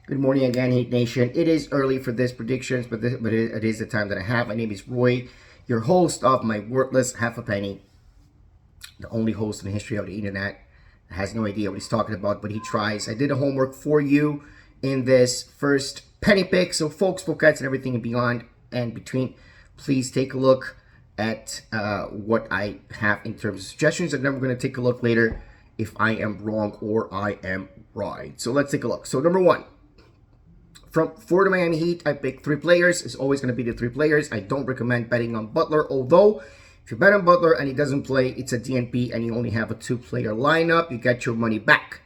Good morning again, Hate Nation. It is early for this predictions, but it is the time that I have. My name is Roy, your host of my worthless half a penny, the only host in the history of the internet that has no idea what he's talking about, but he tries. I did the homework for you in this first penny pick. So, folks, cats, and everything and beyond and between, please take a look at what I have in terms of suggestions, and then we're going to take a look later if I am wrong or I am right. So let's take a look. So number one. For the Miami Heat, I picked three players. It's always going to be the three players. I don't recommend betting on Butler, although if you bet on Butler and he doesn't play, it's a DNP and you only have a two-player lineup, you get your money back.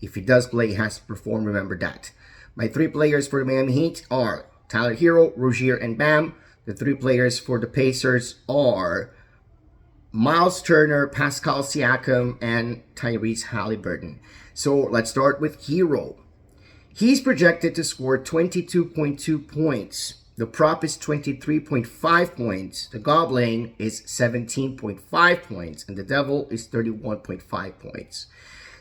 If he does play, he has to perform, remember that. My three players for the Miami Heat are Tyler Herro, Herro and Bam. The three players for the Pacers are Miles Turner, Pascal Siakam, and Tyrese Halliburton. So let's start with Herro. He's projected to score 22.2 points. The prop is 23.5 points. The Goblin is 17.5 points. And the Devil is 31.5 points.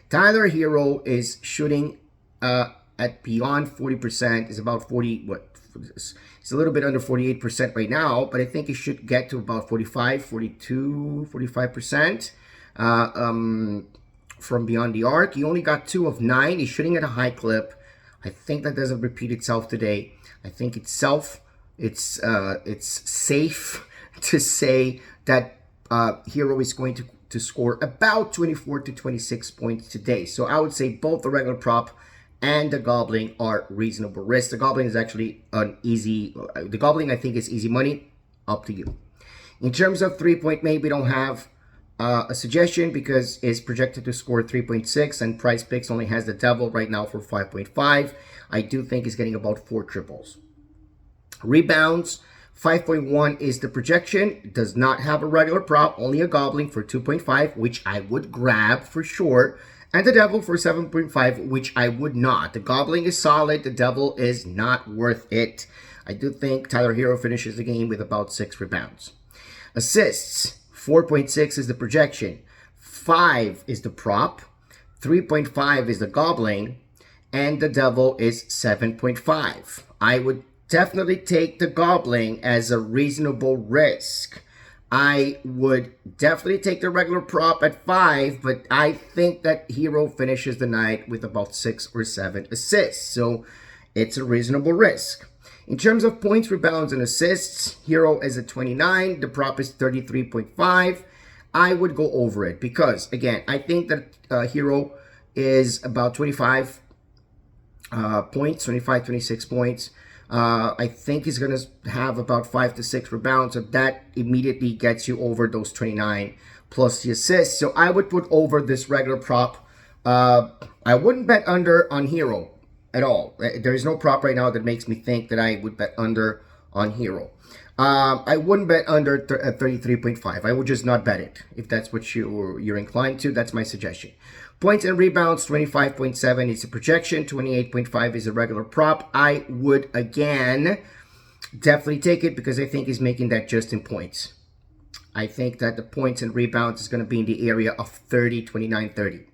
Tyler Herro is shooting at beyond 40%. Is about 40, it's a little bit under 48% right now, but I think it should get to about 45, 42, 45% from beyond the arc. He only got 2 of 9. He's shooting at a high clip. I think that doesn't repeat itself today. I think it's safe to say that Herro is going to score about 24 to 26 points today. So I would say both the regular prop and the Goblin are reasonable risk. The Goblin is actually the Goblin I think is easy money. Up to you. In terms of 3-point, maybe don't have a suggestion because it's projected to score 3.6 and Price Picks only has the Devil right now for 5.5. I do think he's getting about 4 triples. Rebounds, 5.1 is the projection. Does not have a regular prop, only a Goblin for 2.5, which I would grab for sure. And the Devil for 7.5, which I would not. The Goblin is solid. The Devil is not worth it. I do think Tyler Herro finishes the game with about 6 rebounds. Assists, 4.6 is the projection. 5 is the prop. 3.5 is the Goblin. And the Devil is 7.5. I would definitely take the Goblin as a reasonable risk. I would definitely take the regular prop at 5, but I think that Herro finishes the night with about 6 or 7 assists. So it's a reasonable risk. In terms of points, rebounds, and assists, Herro is at 29. The prop is 33.5. I would go over it because, again, I think that Herro is about 25 points, 25, 26 points. I think he's going to have about 5 to 6 rebounds. So that immediately gets you over those 29 plus the assists. So I would put over this regular prop. I wouldn't bet under on Herro at all. There is no prop right now that makes me think that I would bet under on Herro. I wouldn't bet under 33.5. I would just not bet it. If that's what you're inclined to, that's my suggestion. Points and rebounds, 25.7 is a projection. 28.5 is a regular prop. I would, again, definitely take it because I think he's making that just in points. I think that the points and rebounds is going to be in the area of 30, 29, 30.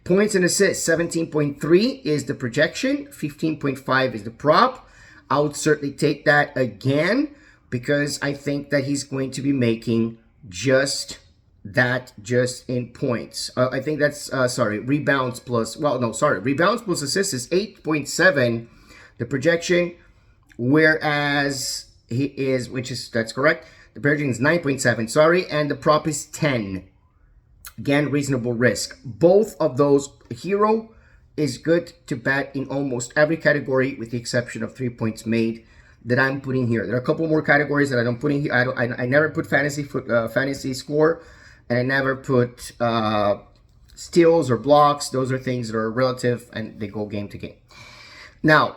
Points and assists, 17.3 is the projection. 15.5 is the prop. I would certainly take that again because I think that he's going to be making just in points. I think that's, rebounds plus, rebounds plus assists is 8.7, the projection, whereas that's correct. The projection is 9.7, and the prop is 10. Again, reasonable risk. Both of those, Herro is good to bet in almost every category with the exception of 3 points made that I'm putting here. There are a couple more categories that I don't put in here. I never put fantasy score, and I never put steals or blocks. Those are things that are relative and they go game to game. Now,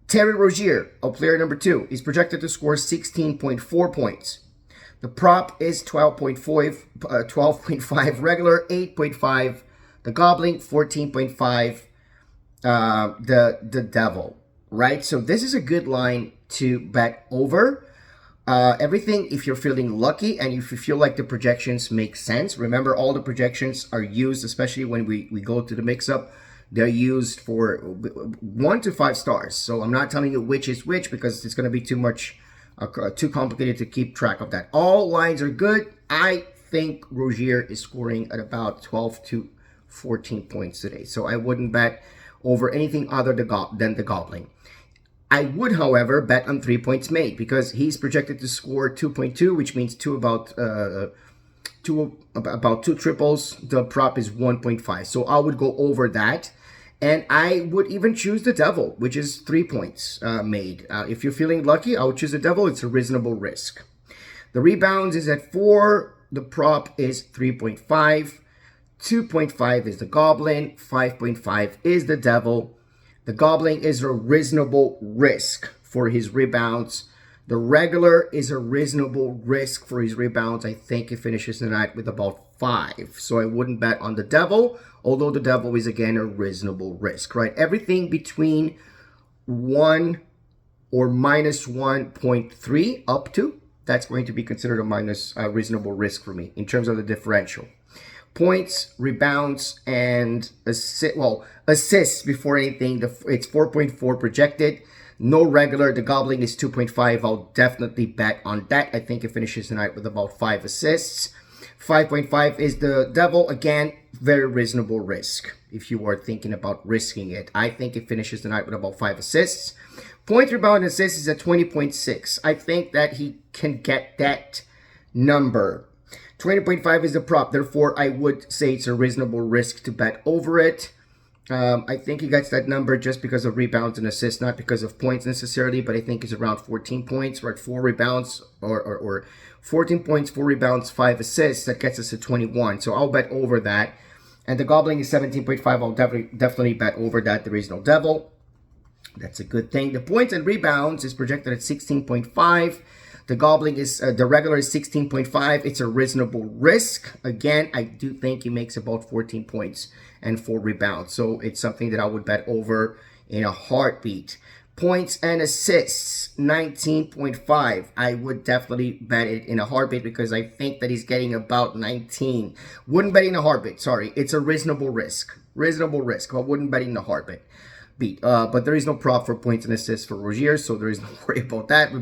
Terry Rozier, player number 2, is projected to score 16.4 points. The prop is 12.5 regular, 8.5 the Goblin, 14.5 the Devil, right? So this is a good line to bet over. Everything, if you're feeling lucky and if you feel like the projections make sense, remember all the projections are used, especially when we go to the mix-up, They're used for 1 to 5 stars. So I'm not telling you which is which because it's going to be too much, too complicated to keep track of that. All lines are good. I think Rozier is scoring at about 12 to 14 points today. So I wouldn't bet over anything other than the Goblin. I would, however, bet on 3 points made because he's projected to score 2.2, which means about two triples. The prop is 1.5, so I would go over that, and I would even choose the Devil, which is 3 points made. If you're feeling lucky, I would choose the Devil. It's a reasonable risk. The rebounds is at 4. The prop is 3.5. 2.5 is the Goblin. 5.5 is the Devil. The Goblin is a reasonable risk for his rebounds. The regular is a reasonable risk for his rebounds. I think he finishes the night with about 5. So I wouldn't bet on the Devil, although the Devil is, again, a reasonable risk, right? Everything between 1 or minus 1.3 up to, that's going to be considered a reasonable risk for me in terms of the differential. Points, rebounds, and assists before anything. It's 4.4 projected. No regular. The Goblin is 2.5. I'll definitely bet on that. I think it finishes the night with about 5 assists. 5.5 is the Devil. Again, very reasonable risk if you are thinking about risking it. I think it finishes the night with about 5 assists. Point, rebound, and assists is at 20.6. I think that he can get that number. 20.5 is the prop. Therefore, I would say it's a reasonable risk to bet over it. I think he gets that number just because of rebounds and assists, not because of points necessarily, but I think it's around 14 points. We're at 4 rebounds or 14 points, 4 rebounds, 5 assists. That gets us to 21. So I'll bet over that. And the Goblin is 17.5. I'll definitely bet over that. There is no Devil. That's a good thing. The points and rebounds is projected at 16.5. The Goblin is, the regular is 16.5. It's a reasonable risk. Again, I do think he makes about 14 points and 4 rebounds. So it's something that I would bet over in a heartbeat. Points and assists, 19.5. I would definitely bet it in a heartbeat because I think that he's getting about 19. Wouldn't bet in a heartbeat, sorry. It's a reasonable risk. Reasonable risk. I wouldn't bet in a heartbeat. But there is no prop for points and assists for Rozier, so there is no worry about that.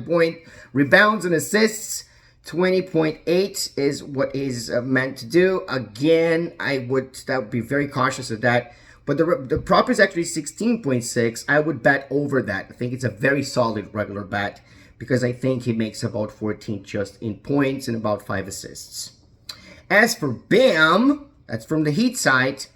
Rebounds and assists, 20.8 is what is meant to do. Again, that would be very cautious of that. But the prop is actually 16.6. I would bet over that. I think it's a very solid regular bet because I think he makes about 14 just in points and about 5 assists. As for Bam, that's from the Heat side.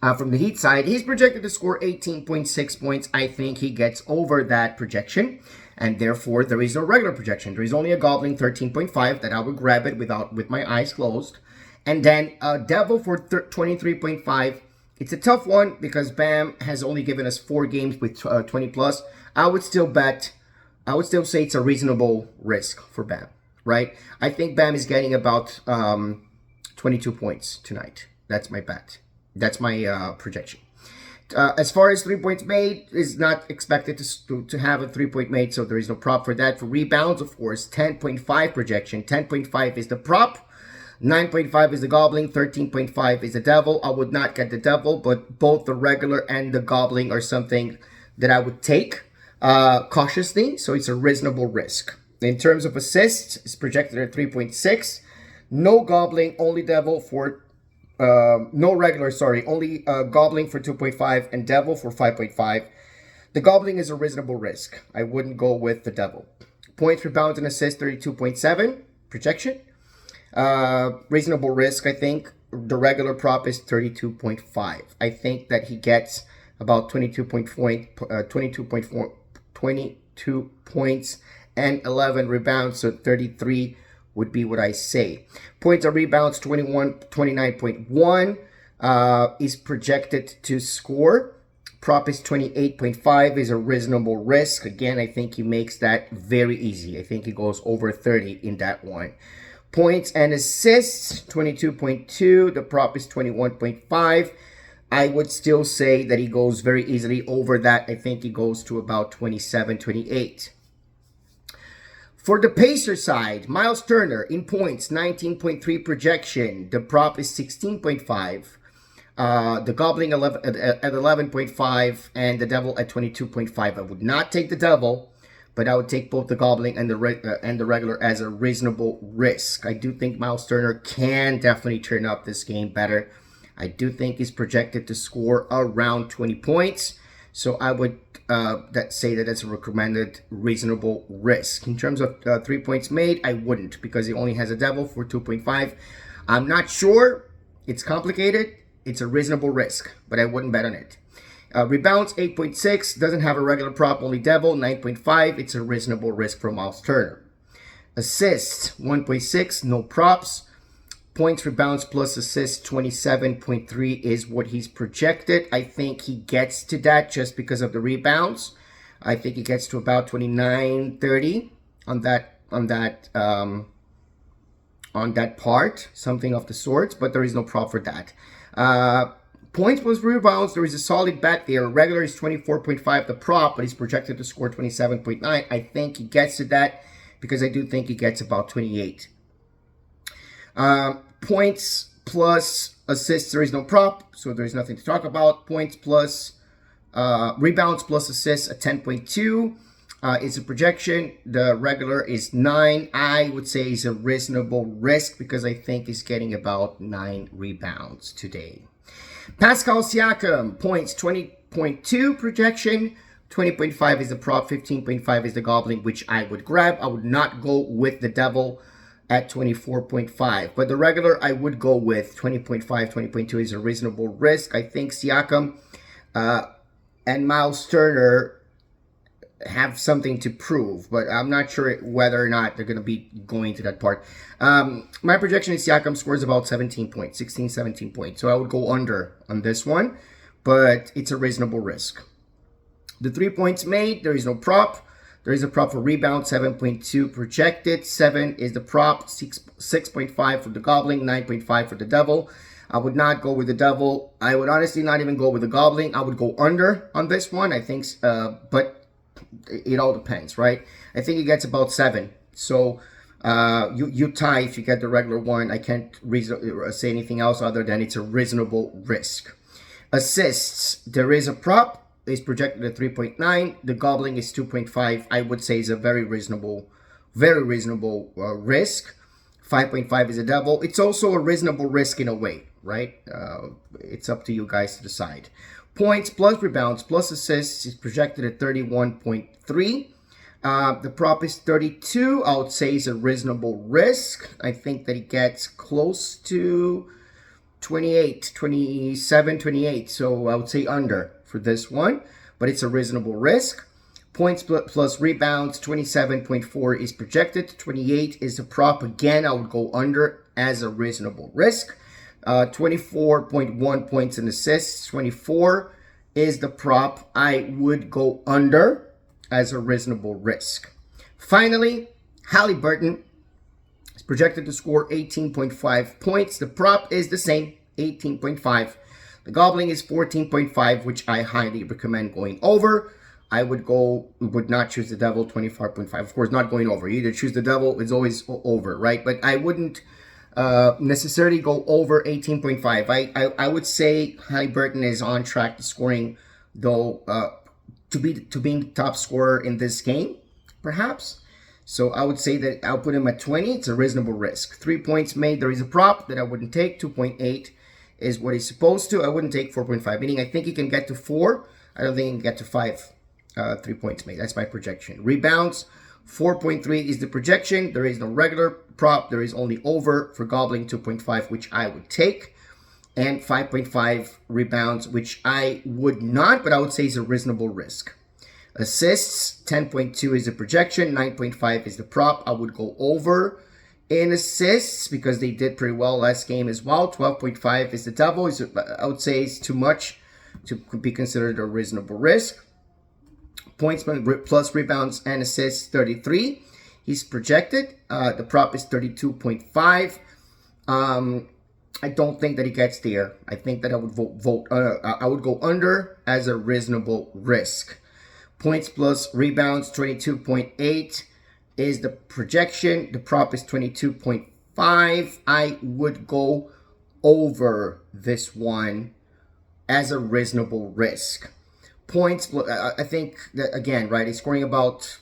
He's projected to score 18.6 points. I think he gets over that projection, and therefore there is no regular projection. There is only a Goblin 13.5 that I would grab it with my eyes closed, and then a Devil for 23.5. It's a tough one because Bam has only given us 4 games with 20 plus. I would still say it's a reasonable risk for Bam, right? I think Bam is getting about 22 points tonight. That's my bet. That's my projection. As far as 3 points made, is not expected to have a 3-point made, so there is no prop for that. For rebounds, of course, 10.5 projection. 10.5 is the prop. 9.5 is the Goblin. 13.5 is the Devil. I would not get the Devil, but both the regular and the Goblin are something that I would take cautiously, so it's a reasonable risk. In terms of assists, it's projected at 3.6. No Goblin, only Devil for no regular, sorry. Only Goblin for 2.5 and Devil for 5.5. The Goblin is a reasonable risk. I wouldn't go with the Devil. Points, rebounds, and assists, 32.7. Projection. Reasonable risk, I think. The regular prop is 32.5. I think that he gets about 22 points and 11 rebounds, so 33 would be what I say. Points or rebounds, 29.1 is projected to score. Prop is 28.5 is a reasonable risk. Again, I think he makes that very easy. I think he goes over 30 in that one. Points and assists, 22.2. The prop is 21.5. I would still say that he goes very easily over that. I think he goes to about 27, 28. For the Pacer side, Miles Turner in points, 19.3 projection. The prop is 16.5. The Goblin 11, at 11.5 and the Devil at 22.5. I would not take the Devil, but I would take both the Goblin and the regular as a reasonable risk. I do think Miles Turner can definitely turn up this game better. I do think he's projected to score around 20 points. So I would say that that's a recommended reasonable risk. In terms of 3 points made, I wouldn't, because he only has a Devil for 2.5. I'm not sure. It's complicated. It's a reasonable risk, but I wouldn't bet on it. Rebounds 8.6, doesn't have a regular prop, only Devil 9.5. It's a reasonable risk for Miles Turner. Assists 1.6, no props. Points, rebounds plus assists 27.3 is what he's projected. I think he gets to that just because of the rebounds. I think he gets to about 29-30 on that part, something of the sorts, but there is no prop for that. Points plus rebounds, there is a solid bet there. Regular is 24.5, the prop, but he's projected to score 27.9. I think he gets to that because I do think he gets about 28. Points plus assists, there is no prop, so there is nothing to talk about. Points plus rebounds plus assists at 10.2 is a projection. The regular is 9. I would say is a reasonable risk because I think he's getting about 9 rebounds today. Pascal Siakam, points 20.2 projection, 20.5 is the prop, 15.5 is the Goblin, which I would grab. I would not go with the Devil at 24.5. But the regular, I would go with 20.5, 20.2 is a reasonable risk. I think Siakam and Miles Turner have something to prove, but I'm not sure whether or not they're going to be going to that part. My projection is Siakam scores about 17 points, 16, 17 points. So I would go under on this one, but it's a reasonable risk. The 3 points made, there is no prop. There is a prop for rebound, 7.2 projected. 7 is the prop, 6.5 for the Goblin, 9.5 for the Devil. I would not go with the Devil. I would honestly not even go with the Goblin. I would go under on this one, I think, but it all depends, right? I think he gets about 7. So you tie if you get the regular one. I can't say anything else other than it's a reasonable risk. Assists, there is a prop. Is projected at 3.9. The Goblin is 2.5. I would say is a very reasonable risk. 5.5 is a Devil. It's also a reasonable risk in a way, right? It's up to you guys to decide. Points plus rebounds plus assists is projected at 31.3. The prop is 32. I would say is a reasonable risk. I think that he gets close to 28, 27, 28. So I would say under for this one, but it's a reasonable risk. Points plus rebounds, 27.4 is projected. 28 is the prop. Again, I would go under as a reasonable risk. 24.1 points and assists. 24 is the prop. I would go under as a reasonable risk. Finally, Halliburton is projected to score 18.5 points. The prop is the same, 18.5. The Goblin is 14.5, which I highly recommend going over. I would not choose the Devil, 24.5. Of course, not going over. You either choose the Devil, it's always over, right? But I wouldn't necessarily go over 18.5. I would say Halliburton is on track to scoring, though, to being the top scorer in this game, perhaps. So I would say that I'll put him at 20. It's a reasonable risk. 3 points made. There is a prop that I wouldn't take. 2.8 is what he's supposed to. I wouldn't take 4.5, meaning I think he can get to 4. I don't think he can get to 5. 3 points made. That's my projection. Rebounds, 4.3 is the projection. There is no regular prop. There is only over for Goblin, 2.5, which I would take. And 5.5 rebounds, which I would not, but I would say is a reasonable risk. Assists, 10.2 is the projection. 9.5 is the prop. I would go over in assists because they did pretty well last game as well. 12.5 is the Devil. I would say it's too much to be considered a reasonable risk. Points plus rebounds and assists, 33. He's projected. The prop is 32.5. I don't think that he gets there. I think that I would I would go under as a reasonable risk. Points plus rebounds, 22.8 is the projection. The prop is 22.5. I would go over this one as a reasonable risk. Points, I think that, again, right, he's scoring about,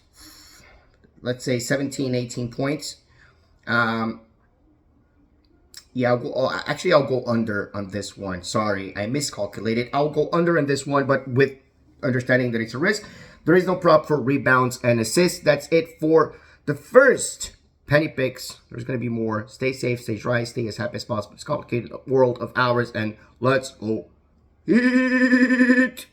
let's say, 17, 18 points. Yeah, I'll go under on this one. Sorry, I miscalculated. I'll go under on this one, but with understanding that it's a risk. There is no prop for rebounds and assists. That's it for the first penny picks. There's going to be more. Stay safe, stay dry, stay as happy as possible. It's a complicated world of ours, and let's go eat.